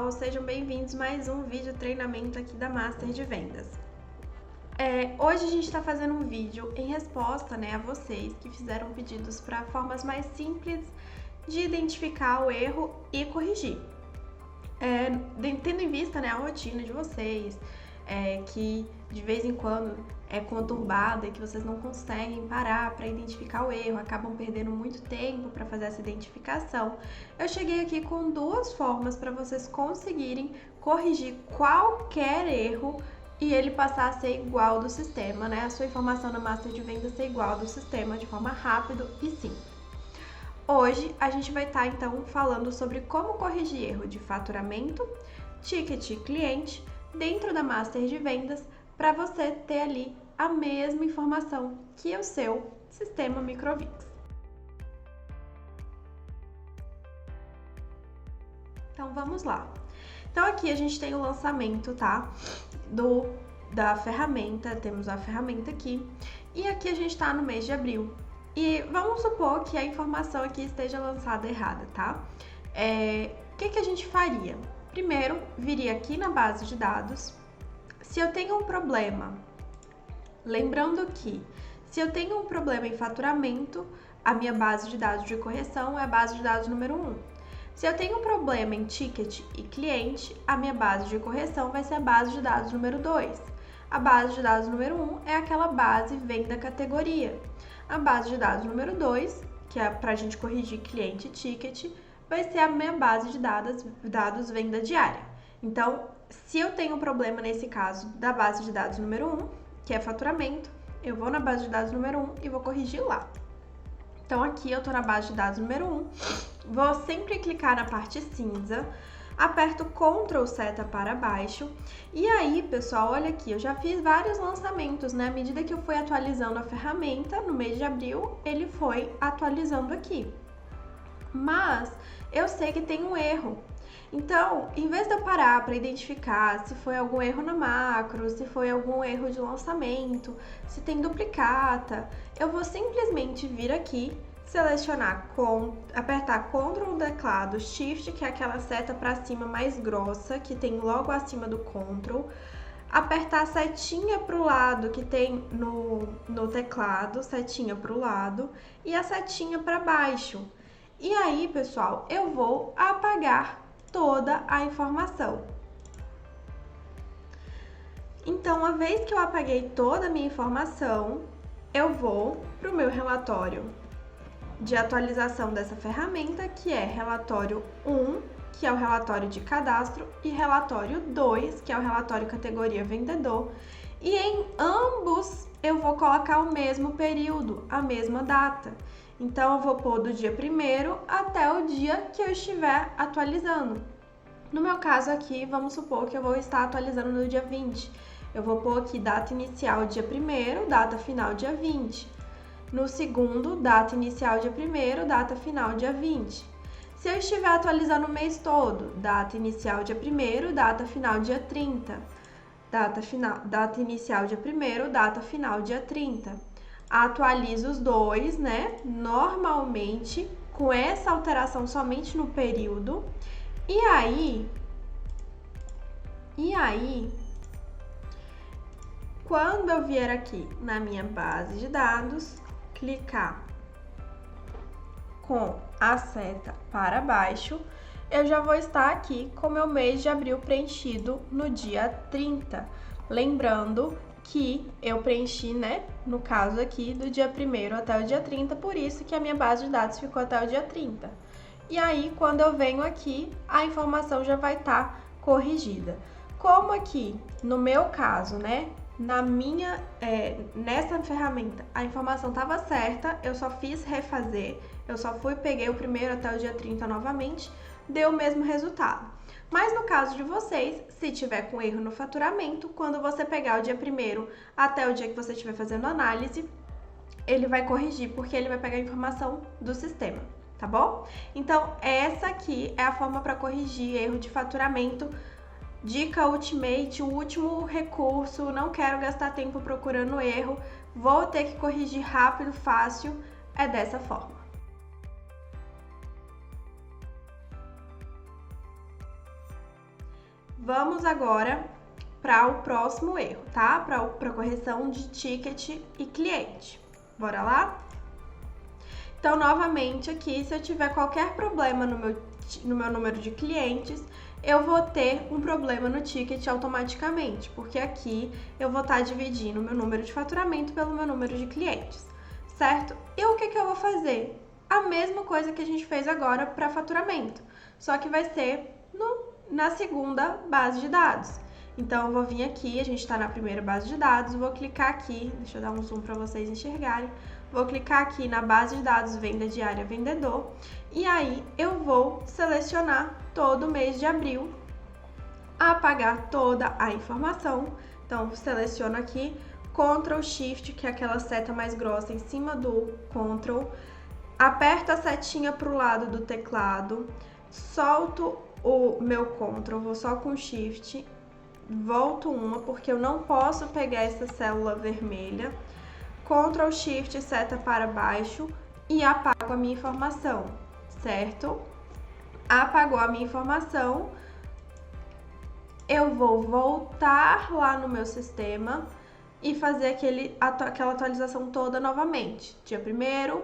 pessoal, sejam bem-vindos a mais um vídeo treinamento aqui da Master de Vendas. Hoje a gente está fazendo um vídeo em resposta, a vocês que fizeram pedidos para formas mais simples de identificar o erro e corrigir. Tendo em vista, a rotina de vocês, que de vez em quando é conturbada e que vocês não conseguem parar para identificar o erro, acabam perdendo muito tempo para fazer essa identificação, eu cheguei aqui com duas formas para vocês conseguirem corrigir qualquer erro e ele passar a ser igual do sistema, a sua informação na Master de Vendas ser igual do sistema de forma rápida e simples. Hoje a gente vai estar então falando sobre como corrigir erro de faturamento, ticket e cliente dentro da Master de Vendas para você ter ali a mesma informação que o seu sistema Microvix. Então vamos lá. Então aqui a gente tem o lançamento, da ferramenta, temos a ferramenta aqui, e aqui a gente está no mês de abril. E vamos supor que a informação aqui esteja lançada errada, O que a gente faria? Primeiro, viria aqui na base de dados. Se eu tenho um problema, lembrando que se eu tenho um problema em faturamento, a minha base de dados de correção é a base de dados número 1. Se eu tenho um problema em ticket e cliente, a minha base de correção vai ser a base de dados número 2. A base de dados número 1 é aquela base venda categoria. A base de dados número 2, que é para a gente corrigir cliente e ticket, vai ser a minha base de dados venda diária. Então, se eu tenho um problema nesse caso da base de dados número 1, que é faturamento, eu vou na base de dados número 1 e vou corrigir lá. Então, aqui eu estou na base de dados número 1, vou sempre clicar na parte cinza, aperto Ctrl seta para baixo e aí, pessoal, olha aqui, eu já fiz vários lançamentos, À medida que eu fui atualizando a ferramenta, no mês de abril, ele foi atualizando aqui. Mas eu sei que tem um erro. Então, em vez de eu parar para identificar se foi algum erro na macro, se foi algum erro de lançamento, se tem duplicata, eu vou simplesmente vir aqui, selecionar, apertar Ctrl teclado Shift, que é aquela seta para cima mais grossa, que tem logo acima do Ctrl, apertar a setinha para o lado que tem no teclado, setinha para o lado, e a setinha para baixo. E aí, pessoal, eu vou apagar toda a informação. Então, uma vez que eu apaguei toda a minha informação, eu vou para o meu relatório de atualização dessa ferramenta, que é relatório 1, que é o relatório de cadastro, e relatório 2, que é o relatório categoria vendedor. E em ambos eu vou colocar o mesmo período, a mesma data. Então, eu vou pôr do dia 1º até o dia que eu estiver atualizando. No meu caso aqui, vamos supor que eu vou estar atualizando no dia 20. Eu vou pôr aqui data inicial dia 1º, data final dia 20. No segundo, data inicial dia 1º, data final dia 20. Se eu estiver atualizando o mês todo, data inicial dia 1º, data final dia 30. Data inicial dia 1º, data final dia 30. Atualizo os dois, normalmente, com essa alteração somente no período. E aí, quando eu vier aqui na minha base de dados, clicar com a seta para baixo, eu já vou estar aqui com o meu mês de abril preenchido no dia 30. Lembrando que eu preenchi, no caso aqui, do dia 1º até o dia 30, por isso que a minha base de dados ficou até o dia 30. E aí, quando eu venho aqui, a informação já vai estar corrigida. Como aqui, no meu caso, nessa ferramenta, a informação estava certa, eu só fiz refazer, eu só peguei o 1º até o dia 30 novamente, deu o mesmo resultado. Mas no caso de vocês, se tiver com erro no faturamento, quando você pegar o dia 1º até o dia que você estiver fazendo análise, ele vai corrigir, porque ele vai pegar a informação do sistema, tá bom? Então, essa aqui é a forma para corrigir erro de faturamento. Dica ultimate, o último recurso, não quero gastar tempo procurando erro, vou ter que corrigir rápido, fácil, é dessa forma. Vamos agora para o próximo erro, tá? Para correção de ticket e cliente. Bora lá? Então, novamente aqui, se eu tiver qualquer problema no meu número de clientes, eu vou ter um problema no ticket automaticamente, porque aqui eu vou estar dividindo o meu número de faturamento pelo meu número de clientes, certo? E o que eu vou fazer? A mesma coisa que a gente fez agora para faturamento, só que vai ser na segunda base de dados. Então, eu vou vir aqui, a gente está na primeira base de dados, vou clicar aqui, deixa eu dar um zoom para vocês enxergarem. Vou clicar aqui na base de dados venda diária vendedor e aí eu vou selecionar todo o mês de abril, apagar toda a informação. Então, seleciono aqui, Ctrl Shift, que é aquela seta mais grossa em cima do Ctrl, aperto a setinha para o lado do teclado, solto o meu Ctrl, vou só com Shift, volto uma, porque eu não posso pegar essa célula vermelha, Ctrl Shift, seta para baixo e apago a minha informação, certo? Apagou a minha informação, eu vou voltar lá no meu sistema e fazer aquela atualização toda novamente. Dia 1º,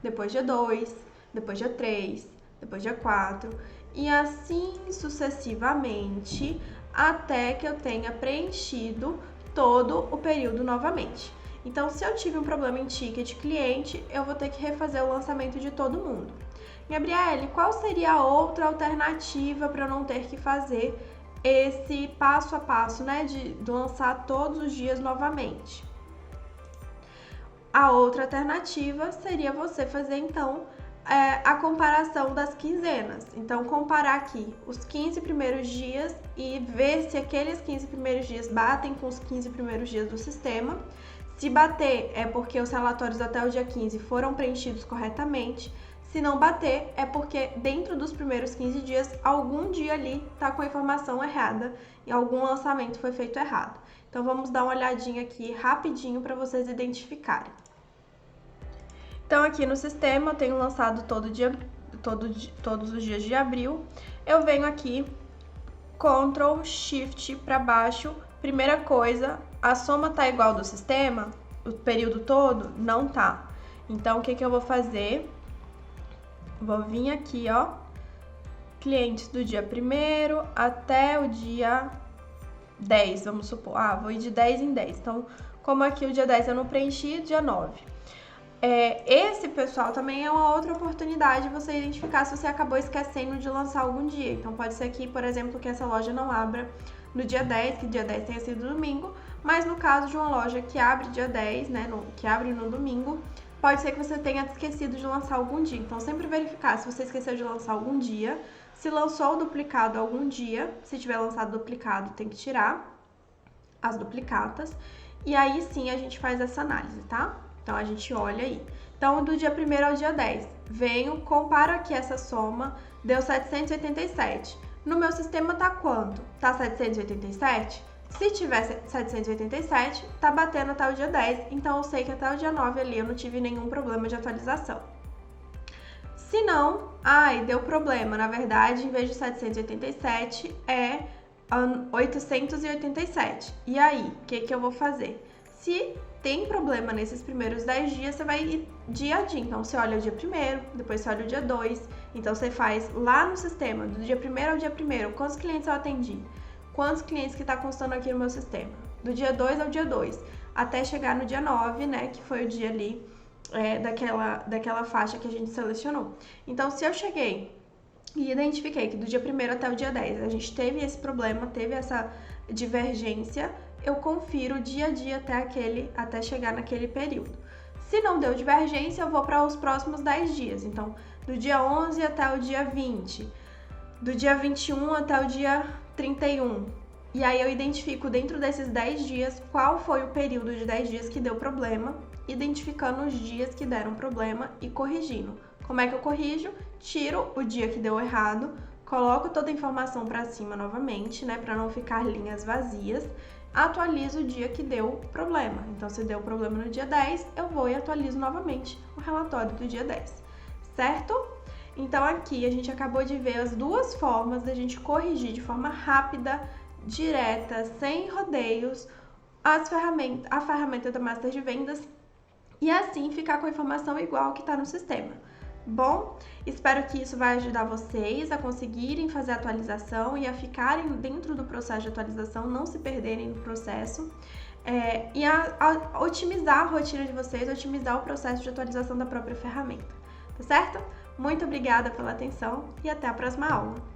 depois dia 2, depois dia 3, depois dia 4 e assim sucessivamente até que eu tenha preenchido todo o período novamente. Então, se eu tive um problema em ticket cliente, eu vou ter que refazer o lançamento de todo mundo. Gabriele, qual seria a outra alternativa para eu não ter que fazer esse passo a passo, né, de lançar todos os dias novamente? A outra alternativa seria você fazer, então, a comparação das quinzenas. Então, comparar aqui os 15 primeiros dias e ver se aqueles 15 primeiros dias batem com os 15 primeiros dias do sistema. Se bater, é porque os relatórios até o dia 15 foram preenchidos corretamente. Se não bater, é porque dentro dos primeiros 15 dias, algum dia ali está com a informação errada e algum lançamento foi feito errado. Então, vamos dar uma olhadinha aqui rapidinho para vocês identificarem. Então, aqui no sistema, eu tenho lançado todos os dias de abril. Eu venho aqui, Ctrl Shift para baixo. Primeira coisa, a soma tá igual do sistema, o período todo? Não tá. Então, o que eu vou fazer? Vou vir aqui, ó, clientes do dia 1º até o dia 10, vamos supor. Vou ir de 10 em 10. Então, como aqui o dia 10 eu não preenchi, dia 9. Esse, pessoal, também é uma outra oportunidade de você identificar se você acabou esquecendo de lançar algum dia. Então, pode ser aqui, por exemplo, que essa loja não abra no dia 10, que dia 10 tenha sido domingo, mas no caso de uma loja que abre dia 10, né, que abre no domingo, pode ser que você tenha esquecido de lançar algum dia. Então, sempre verificar se você esqueceu de lançar algum dia, se lançou o duplicado algum dia, se tiver lançado duplicado, tem que tirar as duplicatas, e aí sim a gente faz essa análise, tá? Então, a gente olha aí. Então, do dia 1º ao dia 10, venho, comparo aqui essa soma, deu 787. No meu sistema tá quanto? Tá 787? Se tiver 787, tá batendo até o dia 10, então eu sei que até o dia 9 ali eu não tive nenhum problema de atualização. Se não, deu problema, na verdade, em vez de 787, é 887. E aí, o que eu vou fazer? Se tem problema nesses primeiros 10 dias, você vai ir dia a dia. Então, você olha o dia 1º, depois você olha o dia 2. Então, você faz lá no sistema, do dia 1º ao dia 1º, quantos clientes eu atendi? Quantos clientes que está constando aqui no meu sistema? Do dia 2 ao dia 2, até chegar no dia 9, né, que foi o dia ali daquela faixa que a gente selecionou. Então, se eu cheguei e identifiquei que do dia 1º até o dia 10 a gente teve esse problema, teve essa divergência, eu confiro dia a dia até chegar naquele período. Se não deu divergência, eu vou para os próximos 10 dias. Então, do dia 11 até o dia 20, do dia 21 até o dia 31. E aí eu identifico dentro desses 10 dias qual foi o período de 10 dias que deu problema, identificando os dias que deram problema e corrigindo. Como é que eu corrijo? Tiro o dia que deu errado, coloco toda a informação para cima novamente, né, para não ficar linhas vazias. Atualizo o dia que deu problema. Então, se deu problema no dia 10, eu vou e atualizo novamente o relatório do dia 10, certo? Então, aqui a gente acabou de ver as duas formas da gente corrigir de forma rápida direta, sem rodeios, a ferramenta da Master de Vendas e assim ficar com a informação igual que está no sistema. Bom, espero que isso vai ajudar vocês a conseguirem fazer a atualização e a ficarem dentro do processo de atualização, não se perderem no processo e a otimizar a rotina de vocês, otimizar o processo de atualização da própria ferramenta, tá certo? Muito obrigada pela atenção e até a próxima aula!